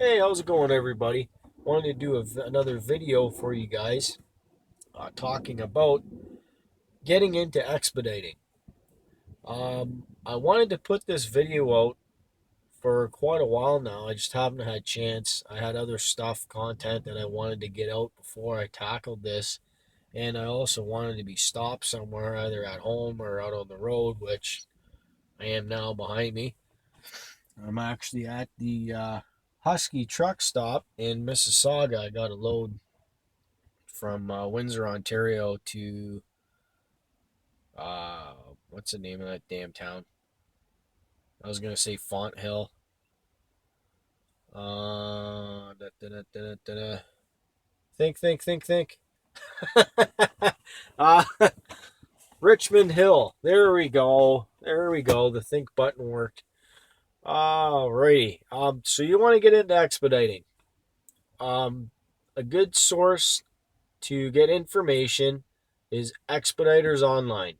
Hey, how's it going, everybody? Wanted to do another video for you guys talking about getting into expediting. I wanted to put this video out for quite a while now. I just haven't had a chance. I had other stuff, content that I wanted to get out before I tackled this, and I also wanted to be stopped somewhere, either at home or out on the road, which I am now behind me. I'm actually at the Husky truck stop in Mississauga. I got a load from Windsor, Ontario to uh, what's the name of that damn town? I was gonna say Font Hill. Da, da, da, da, da, da. Think. uh, Richmond Hill. There we go. There we go. The think button worked. Alrighty. So you want to get into expediting. A good source to get information is Expeditors Online.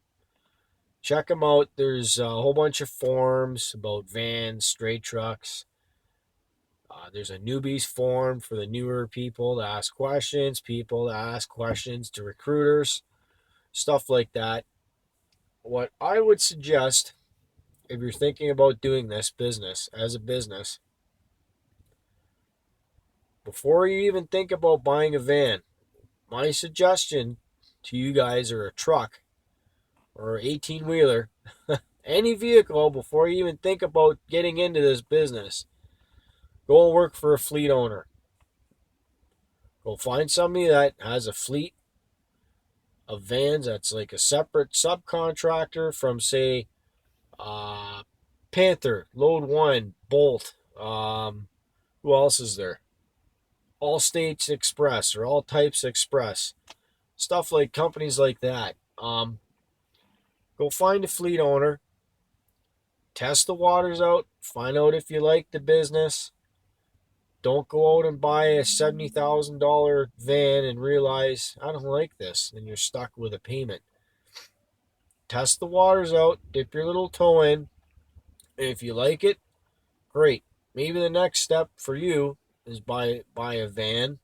Check them out. There's a whole bunch of forums about vans, straight trucks. There's a newbies forum for the newer people to ask questions, people to ask questions to recruiters, stuff like that. What I would suggest if you're thinking about doing this business as a business, before you even think about buying a van, my suggestion to you guys are a truck or 18 wheeler, any vehicle, before you even think about getting into this business, go and work for a fleet owner. Go find somebody that has a fleet of vans that's like a separate subcontractor from, say, uh, Panther, Load One, Bolt. Who else is there? All States Express or All Types Express. Stuff like companies like that. Go find a fleet owner, test the waters out, find out if you like the business. Don't go out and buy a $70,000 van and realize I don't like this, and you're stuck with a payment. Test the waters out, dip your little toe in. If you like it, great. Maybe the next step for you is buy a van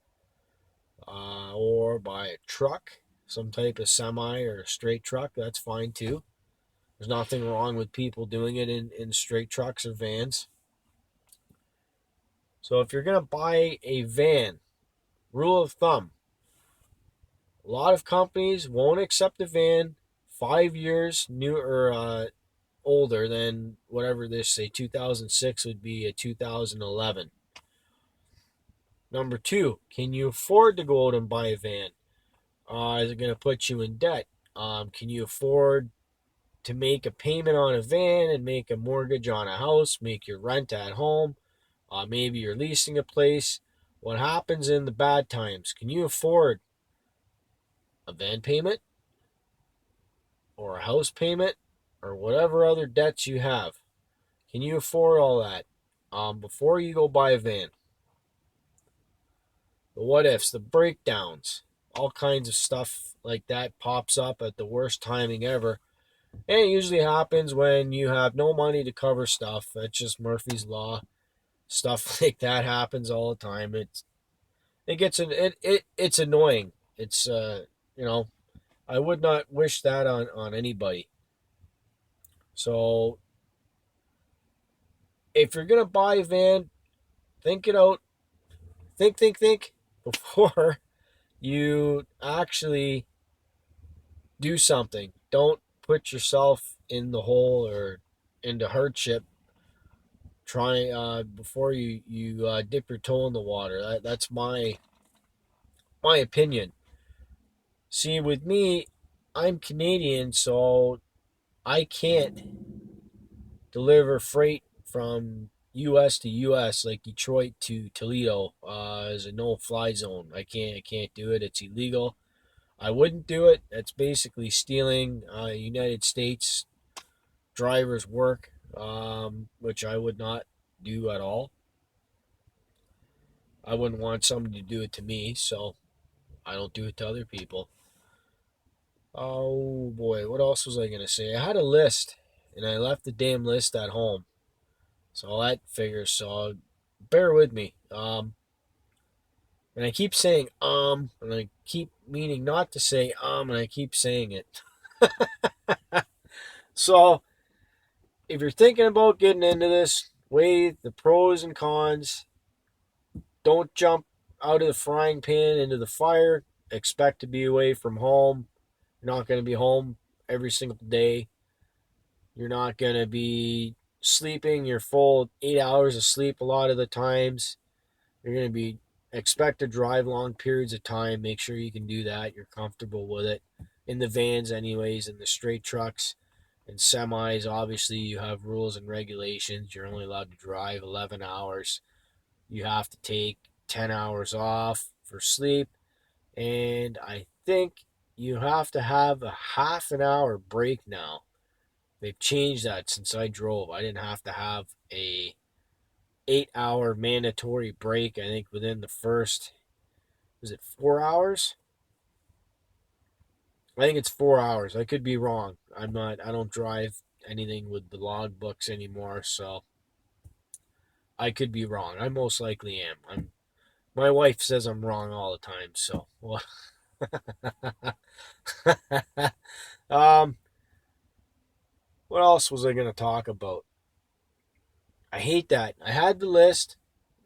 or buy a truck, some type of semi or a straight truck. That's fine too. There's nothing wrong with people doing it in straight trucks or vans. So if you're going to buy a van, rule of thumb, a lot of companies won't accept a van 5 years new or older than whatever this say 2006 would be a 2011. Number two, can you afford to go out and buy a van? Is it going to put you in debt? Can you afford to make a payment on a van and make a mortgage on a house, make your rent at home? Maybe you're leasing a place. What happens in the bad times? Can you afford a van payment or a house payment or whatever other debts you have? Can you afford all that before you go buy a van? The what ifs, the breakdowns, all kinds of stuff like that pops up at the worst timing ever. And it usually happens when you have no money to cover stuff. That's just Murphy's Law. Stuff like that happens all the time. It's annoying. It's you know, I would not wish that on anybody. So if you're gonna buy a van, think it out. Think before you actually do something. Don't put yourself in the hole or into hardship. Try before you dip your toe in the water. That's my opinion. See, with me, I'm Canadian, so I can't deliver freight from U.S. to U.S. like Detroit to Toledo as a no-fly zone. I can't do it. It's illegal. I wouldn't do it. That's basically stealing United States drivers' work, which I would not do at all. I wouldn't want somebody to do it to me, so I don't do it to other people. Oh boy, what else was I gonna say? I had a list, and I left the damn list at home, so that figures. So bear with me. And I keep saying and I keep meaning not to say and I keep saying it. So if you're thinking about getting into this, weigh the pros and cons. Don't jump out of the frying pan into the fire. Expect to be away from home. You're not going to be home every single day. You're not going to be sleeping your full 8 hours of sleep a lot of the times. You're going to be expect to drive long periods of time. Make sure you can do that. You're comfortable with it. In the vans, anyways, in the straight trucks and semis, obviously, you have rules and regulations. You're only allowed to drive 11 hours. You have to take 10 hours off for sleep. And I think you have to have a half an hour break now. They've changed that since I drove. I didn't have to have a 8 hour mandatory break. I think within the first, was it 4 hours? I think it's 4 hours. I could be wrong. I don't drive anything with the log books anymore, so I could be wrong. I most likely am. My wife says I'm wrong all the time, so well. um what else was I going to talk about? I hate that. I had the list.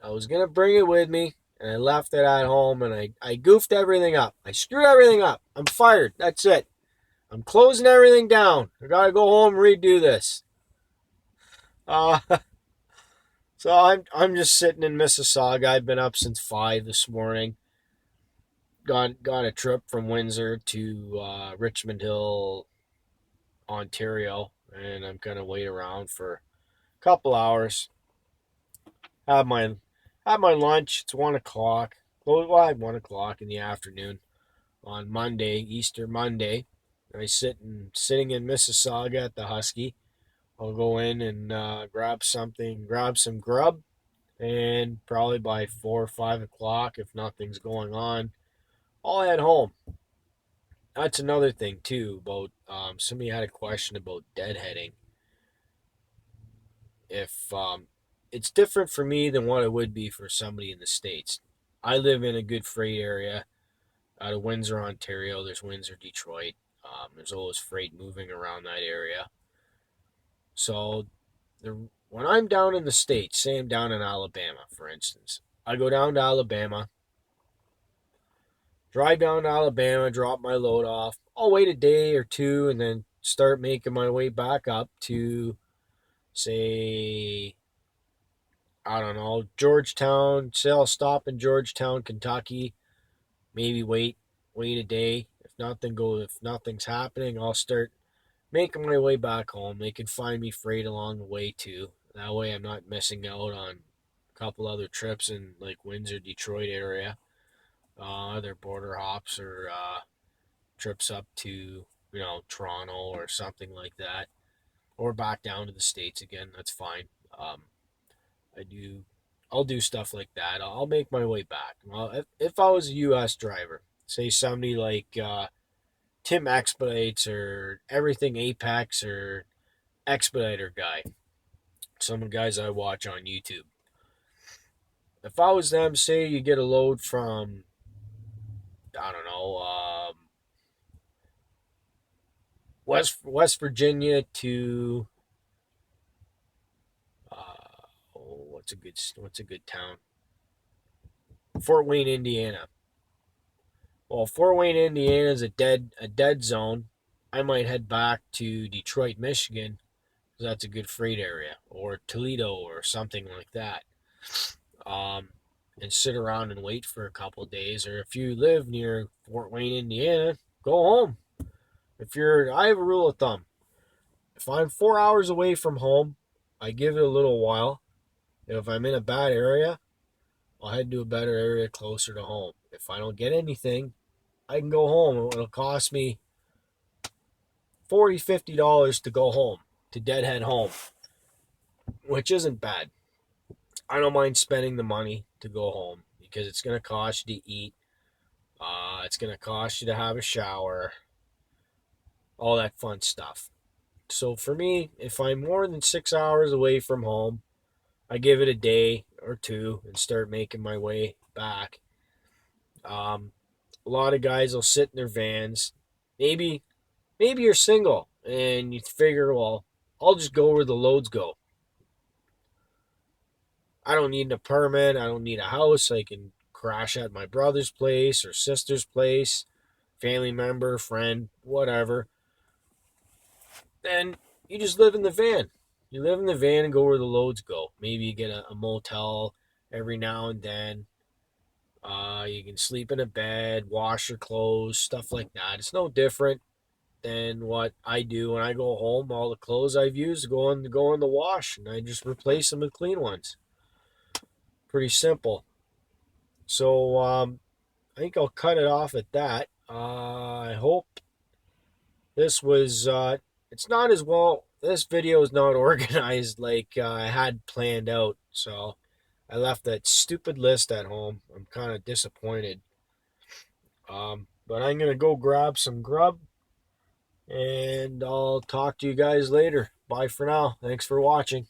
I was going to bring it with me, and I left it at home, and I goofed everything up. I screwed everything up. I'm fired. That's it. I'm closing everything down. I got to go home and redo this. Uh, so I'm just sitting in Mississauga. I've been up since 5 this morning. Got a trip from Windsor to Richmond Hill, Ontario, and I'm gonna wait around for a couple hours. Have my lunch. It's 1 o'clock. Well, I have 1 o'clock in the afternoon on Monday, Easter Monday. Sitting in Mississauga at the Husky. I'll go in and grab some grub, and probably by 4 or 5 o'clock, if nothing's going on, I'll head home. That's another thing too about somebody had a question about deadheading. If It's different for me than what it would be for somebody in the States. I live in a good freight area out of Windsor, Ontario. There's Windsor, Detroit. There's always freight moving around that area. So when I'm down in the States, say I'm down in Alabama, for instance, I go down to Alabama, drive down to Alabama, drop my load off. I'll wait a day or two and then start making my way back up to, say, I don't know, Georgetown. Say I'll stop in Georgetown, Kentucky. Maybe wait a day. If nothing's happening, I'll start making my way back home. They can find me freight along the way too. That way, I'm not missing out on a couple other trips in like Windsor, Detroit area. Other border hops or trips up to Toronto or something like that, or back down to the States again. That's fine. I do. I'll do stuff like that. I'll make my way back. Well, if I was a U.S. driver, say somebody like Tim Expedites or Everything Apex or Expediter guy, some of the guys I watch on YouTube. If I was them, say you get a load from, I don't know, West Virginia to what's a good town? Fort Wayne, Indiana. Well, Fort Wayne, Indiana is a dead zone. I might head back to Detroit, Michigan, because that's a good freight area, or Toledo, or something like that. Um, and sit around and wait for a couple of days. Or if you live near Fort Wayne, Indiana, go home. I have a rule of thumb. If I'm 4 hours away from home, I give it a little while. If I'm in a bad area, I'll head to a better area closer to home. If I don't get anything, I can go home. It'll cost me $40-50 to go home, to deadhead home, which isn't bad. I don't mind spending the money to go home because it's going to cost you to eat. It's going to cost you to have a shower, all that fun stuff. So for me, if I'm more than 6 hours away from home, I give it a day or two and start making my way back. A lot of guys will sit in their vans. Maybe you're single and you figure, well, I'll just go where the loads go. I don't need an apartment. I don't need a house. I can crash at my brother's place or sister's place, family member, friend, whatever. Then you just live in the van. You live in the van and go where the loads go. Maybe you get a motel every now and then. You can sleep in a bed, wash your clothes, stuff like that. It's no different than what I do when I go home. All the clothes I've used go in the wash, and I just replace them with clean ones. Pretty simple. So I think I'll cut it off at that. I hope this was. It's not as well. This video is not organized like I had planned out. So I left that stupid list at home. I'm kind of disappointed. But I'm gonna go grab some grub, and I'll talk to you guys later. Bye for now. Thanks for watching.